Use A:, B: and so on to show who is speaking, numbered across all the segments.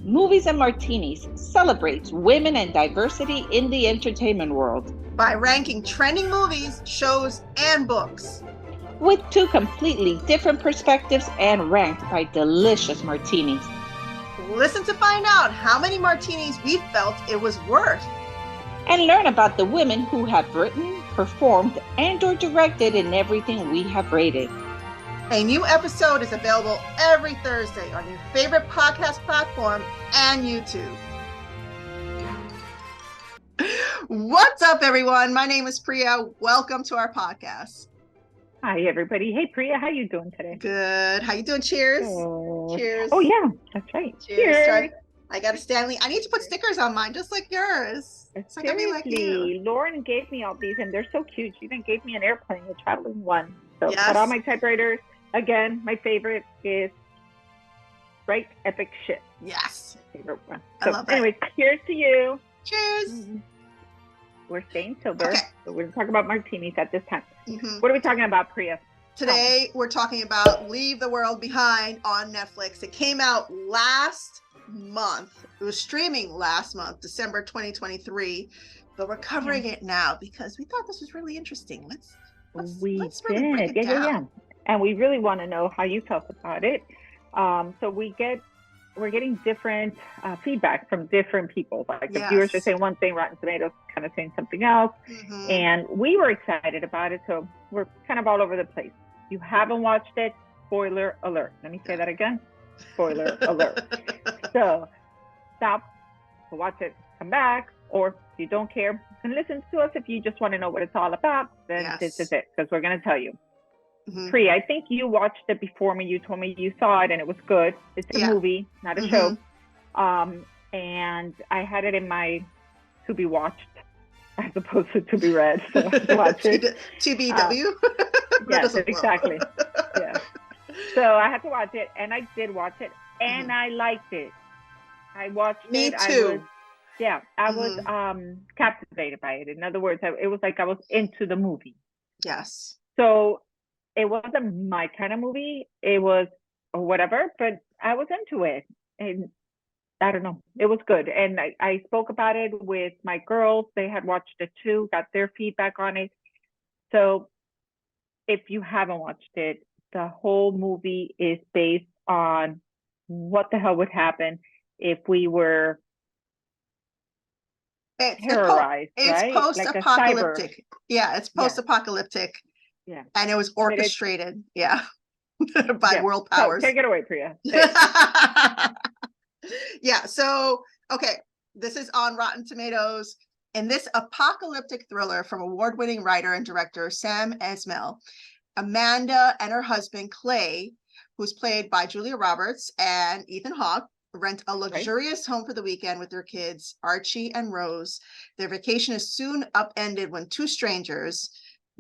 A: Movies and Martinis celebrates women and diversity in the entertainment world
B: by ranking trending movies, shows, and books
A: with two completely different perspectives and ranked by delicious martinis.
B: Listen to find out how many martinis we felt it was worth.
A: And learn about the women who have written, performed, and/or directed in everything we have rated.
B: A new episode is available every Thursday on your favorite podcast platform and YouTube. What's up, everyone? My name is Priya. Welcome to our podcast.
A: Hi, everybody. Hey, Priya. How you doing today?
B: Good. How you doing? Cheers. Cheers.
A: Oh, yeah. That's right.
B: Cheers. I got a Stanley. I need to put stickers on mine, just like yours.
A: So seriously, Lauren gave me all these, and they're so cute. She even gave me an airplane, a traveling one. So
B: yes.
A: Got all my typewriters. Again, my favorite is Right Epic Shit.
B: Yes.
A: Favorite one.
B: I love that.
A: Anyways, cheers to you.
B: Cheers.
A: Mm-hmm. We're staying sober,
B: okay.
A: So we're going to talk about martinis at this time.
B: Mm-hmm.
A: What are we talking about, Priya?
B: Today, we're talking about Leave the World Behind on Netflix. It came out last month. It was streaming last month, December 2023, but we're covering it now because we thought this was really interesting. Let's really break it down.
A: And we really want to know how you felt about it. So we're getting different feedback from different people. Like the viewers are saying one thing, Rotten Tomatoes kind of saying something else.
B: Mm-hmm.
A: And we were excited about it. So we're kind of all over the place. If you haven't watched it, spoiler alert. Let me say that again. Spoiler alert. So stop, watch it, come back. Or if you don't care, you can listen to us. If you just want to know what it's all about, then this is it. Because we're going to tell you.
B: Mm-hmm.
A: Priya, I think you watched it before me. You told me you saw it and it was good. It's a movie, not a show. And I had it in my to be watched as opposed to be read. So I watched it.
B: TBW?
A: Yes, exactly. Yeah. So I had to watch it, and I did watch it, and I liked it. I watched it.
B: Me too.
A: I was captivated by it. In other words, it was like I was into the movie.
B: Yes.
A: So it wasn't my kind of movie. It was or whatever, but I was into it. And I don't know. It was good. And I spoke about it with my girls. They had watched it too, got their feedback on it. So if you haven't watched it, the whole movie is based on what the hell would happen if we were terrorized,
B: it's post-apocalyptic. It's post-apocalyptic.
A: Yeah.
B: And it was orchestrated, by world powers.
A: So, take it away, Priya.
B: So, okay, this is on Rotten Tomatoes. In this apocalyptic thriller from award-winning writer and director Sam Esmail, Amanda and her husband, Clay, who's played by Julia Roberts and Ethan Hawke, rent a luxurious home for the weekend with their kids, Archie and Rose. Their vacation is soon upended when two strangers,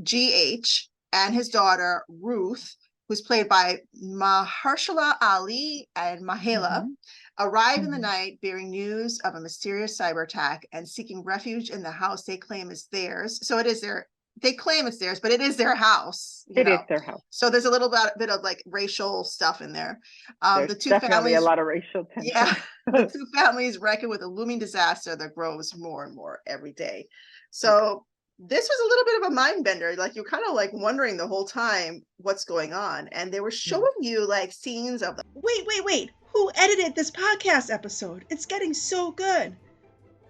B: G.H., and his daughter, Ruth, who's played by Mahershala Ali and Mahela, arrive in the night bearing news of a mysterious cyber attack and seeking refuge in the house they claim is theirs. So they claim it's theirs, but it is their house.
A: It is their house.
B: So there's a little bit of like racial stuff in there.
A: There's
B: the two
A: definitely
B: families,
A: a lot of racial tension.
B: Yeah, the two families reckon with a looming disaster that grows more and more every day. So this was a little bit of a mind bender. Like you're kind of like wondering the whole time what's going on. And they were showing you like scenes of wait. Who edited this podcast episode? It's getting so good.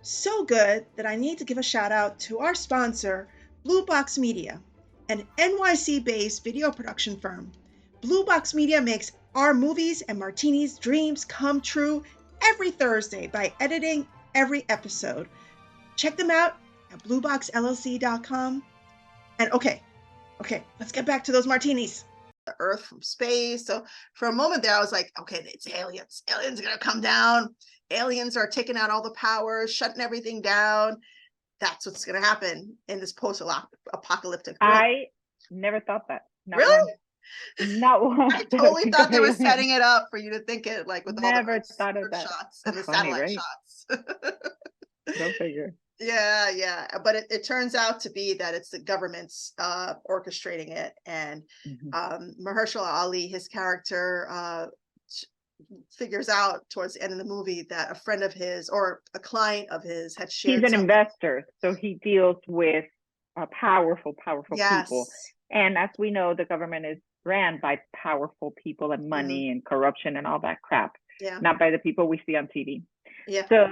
B: So good that I need to give a shout out to our sponsor, Blue Box Media, an NYC-based video production firm. Blue Box Media makes our movies and martinis dreams come true every Thursday by editing every episode. Check them out at blueboxllc.com. And okay, let's get back to those martinis. The Earth from space. So for a moment there, I was like, okay, it's aliens. Aliens are going to come down. Aliens are taking out all the powers, shutting everything down. That's what's going to happen in this post-apocalyptic world.
A: I never thought that.
B: Really?
A: Not one.
B: I totally thought they were setting it up for you to think it like with all the
A: thought of that.
B: shots and the satellite shots.
A: Go figure.
B: Yeah. But it turns out to be that it's the government's orchestrating it. And Mahershala Ali, his character, figures out towards the end of the movie that a friend of his or a client of his had shared
A: He's an
B: something.
A: investor, so he deals with powerful people.
B: Yes.
A: And as we know, the government is ran by powerful people and money and corruption and all that crap,
B: Yeah.
A: not by the people we see on TV.
B: Yeah.
A: So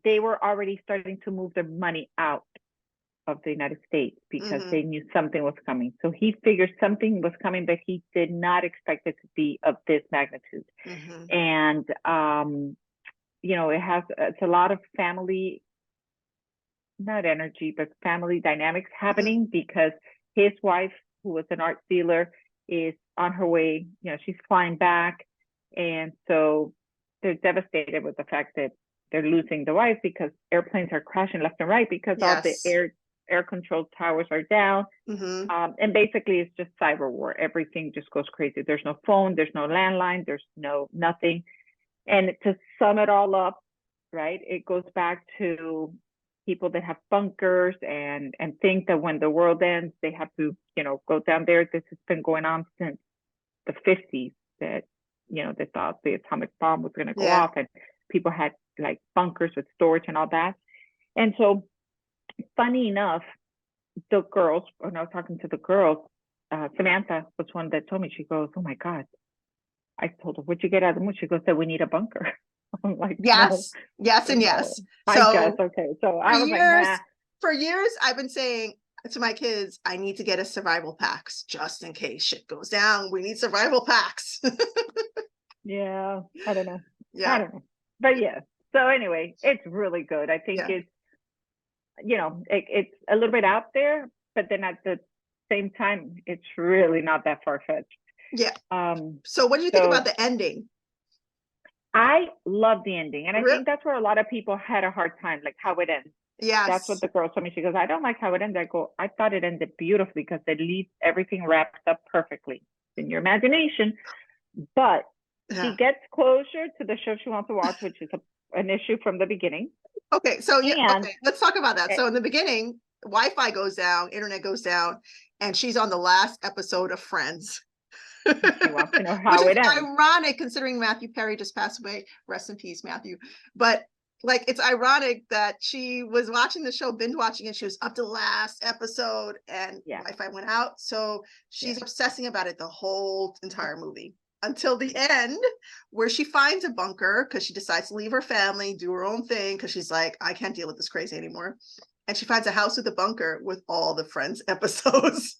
A: they were already starting to move their money out of the United States because they knew something was coming. So he figured something was coming, but he did not expect it to be of this magnitude. And, you know, it's a lot of family, not energy, but family dynamics happening because his wife, who was an art dealer, is on her way, you know, she's flying back. And so they're devastated with the fact that they're losing the wife because airplanes are crashing left and right because all the air control towers are down. And basically it's just cyber war. Everything just goes crazy. There's no phone, there's no landline, there's nothing. And to sum it all up, right, it goes back to people that have bunkers and think that when the world ends, they have to, you know, go down there. This has been going on since the 50s that, you know, they thought the atomic bomb was going to go off and people had like bunkers with storage and all that. And so funny enough, the girls, when I was talking to the girls, Samantha was one that told me, she goes, oh my God. I told her, what'd you get out of the movie? She goes, that we need a bunker. I'm like,
B: yes,
A: no,
B: yes, and
A: no.
B: yes.
A: I guess, okay. So I was like, nah.
B: For years, I've been saying to my kids, I need to get a survival packs just in case shit goes down. We need survival packs.
A: Yeah, I don't know.
B: Yeah.
A: I don't know. But yeah. So anyway, it's really good. I think it's, you know, it's a little bit out there, but then at the same time, it's really not that far-fetched.
B: Yeah. So what do you think about the ending?
A: I love the ending. And I think that's where a lot of people had a hard time, like how it ends.
B: Yes.
A: That's what the girl told me. She goes, I don't like how it ended. I go, I thought it ended beautifully because it leaves everything wrapped up perfectly in your imagination. But she gets closure to the show she wants to watch, which is an issue from the beginning.
B: Okay, so let's talk about that. So in the beginning, Wi-Fi goes down, internet goes down, and she's on the last episode of Friends.
A: She wants to know how it ends.
B: Ironic considering Matthew Perry just passed away. Rest in peace, Matthew. But like, it's ironic that she was watching the show, binge watching it. She was up to the last episode and Wi-Fi went out. So she's obsessing about it the whole entire movie until the end, where she finds a bunker because she decides to leave her family, do her own thing, because she's like, I can't deal with this crazy anymore. And she finds a house with a bunker with all the Friends episodes.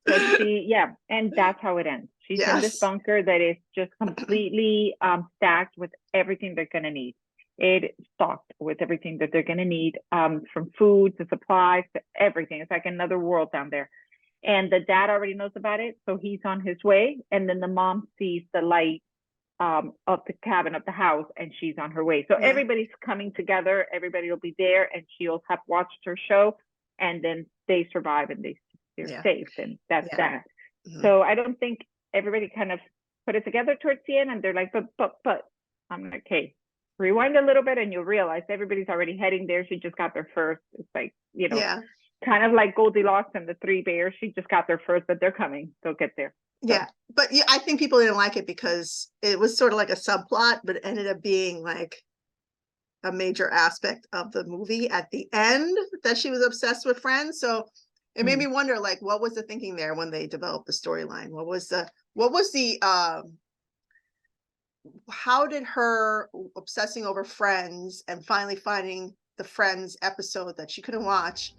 A: So and that's how it ends. She's in this bunker that is just completely stacked with everything they're going to need. It's stocked with everything that they're going to need, from food to supplies to everything. It's like another world down there. And the dad already knows about it, so he's on his way. And then the mom sees the light of the cabin of the house, and she's on her way. So everybody's coming together. Everybody will be there, and she'll have watched her show, and then they survive and they're safe, and that's that. So I don't think everybody kind of put it together towards the end, and they're like, but I'm like, okay, rewind a little bit, and you'll realize everybody's already heading there. She just got there first. It's like, you know, kind of like Goldilocks and the Three Bears. She just got there first, but they're coming. They'll get there. So.
B: Yeah, but I think people didn't like it because it was sort of like a subplot, but it ended up being like a major aspect of the movie at the end, that she was obsessed with Friends. So it made me wonder, like, what was the thinking there when they developed the storyline? What was the how did her obsessing over Friends and finally finding the Friends episode that she couldn't watch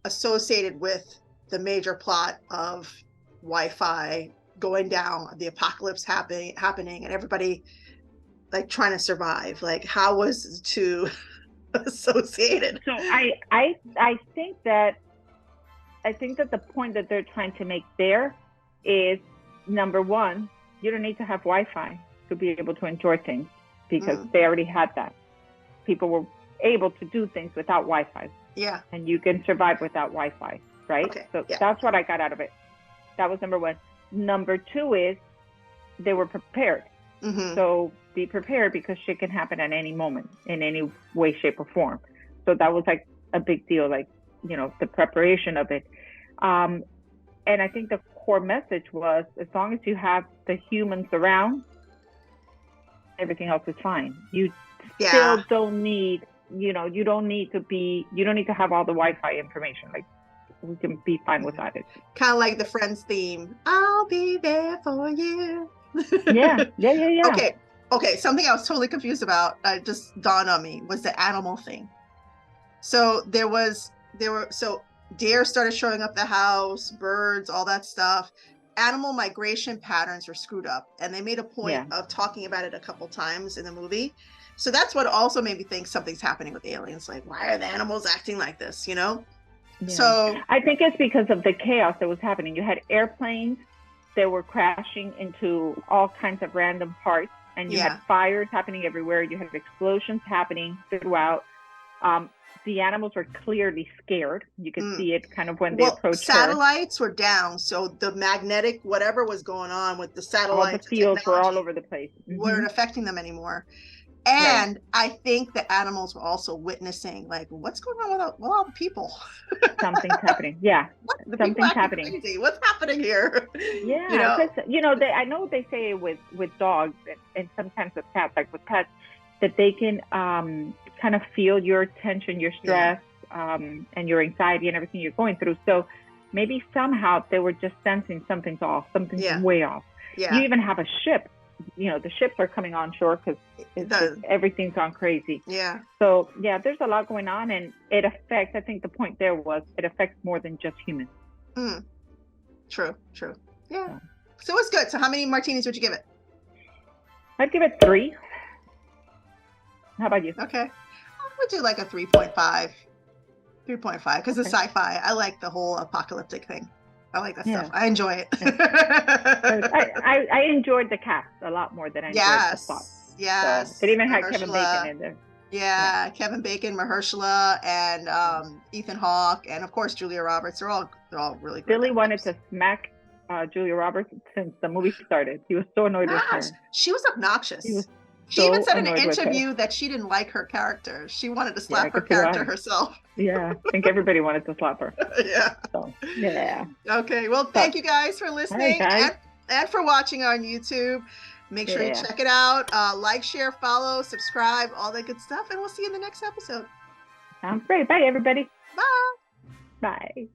B: associated with the major plot of Wi-Fi going down, the apocalypse happening, and everybody like trying to survive? Like, how was the two associated?
A: So I think that the point that they're trying to make there is, number one, you don't need to have Wi-Fi to be able to enjoy things, because they already had that. People were able to do things without Wi-Fi. Yeah. And you can survive without Wi-Fi, right? Okay. So that's what I got out of it. That was number one. Number two is they were prepared. So be prepared, because shit can happen at any moment in any way, shape, or form. So that was like a big deal, like, you know, the preparation of it. And I think the core message was, as long as you have the humans around, everything else is fine. You
B: Yeah.
A: still don't need, you don't need to have all the Wi-Fi information. Like, we can be fine without it.
B: Kind of like the Friends theme. I'll be there for you.
A: Yeah.
B: Okay. Something I was totally confused about, just dawned on me, was the animal thing. So deer started showing up the house, birds, all that stuff. Animal migration patterns were screwed up, and they made a point of talking about it a couple times in the movie. So that's what also made me think something's happening with aliens. Like, why are the animals acting like this?
A: Yeah.
B: So
A: I think it's because of the chaos that was happening. You had airplanes that were crashing into all kinds of random parts, and you had fires happening everywhere. You had explosions happening throughout. The animals were clearly scared. You could see it kind of when they approached
B: satellites were down, so the magnetic whatever was going on with the satellites,
A: all the fields were all over the place.
B: Weren't affecting them anymore. And I think the animals were also witnessing, like, what's going on with all the people?
A: Something's happening. Yeah, something's happening.
B: Crazy. What's happening here?
A: Yeah, I know they say with dogs and sometimes with cats, like with pets, that they can kind of feel your tension, your stress, and your anxiety and everything you're going through. So maybe somehow they were just sensing something's off, something's way off. Yeah. You even have a ship. The ships are coming on shore because everything's gone crazy. Yeah. So there's a lot going on, and it affects. I think the point there was it affects more than just humans.
B: True. Yeah. So it's good. So how many martinis would you give it?
A: I'd give it 3. How about you?
B: Okay. I would do like a 3.5. 3.5 because it's sci-fi. I like the whole apocalyptic thing. I like that stuff. I enjoy it.
A: I enjoyed the cast a lot more than I enjoyed the plot.
B: Yes.
A: So it even had Kevin Bacon in there.
B: Yeah, Kevin Bacon, Mahershala, and Ethan Hawke, and of course Julia Roberts. They're all really good.
A: Billy wanted to smack Julia Roberts since the movie started. He was so annoyed with her.
B: She was obnoxious. She even said in an interview that she didn't like her character. She wanted to slap her character herself.
A: Yeah, I think everybody wanted to slap her.
B: Yeah.
A: So, yeah.
B: Okay, well, thank you guys for listening and for watching on YouTube. Make sure you check it out. Like, share, follow, subscribe, all that good stuff. And we'll see you in the next episode.
A: Sounds great. Bye, everybody.
B: Bye.
A: Bye.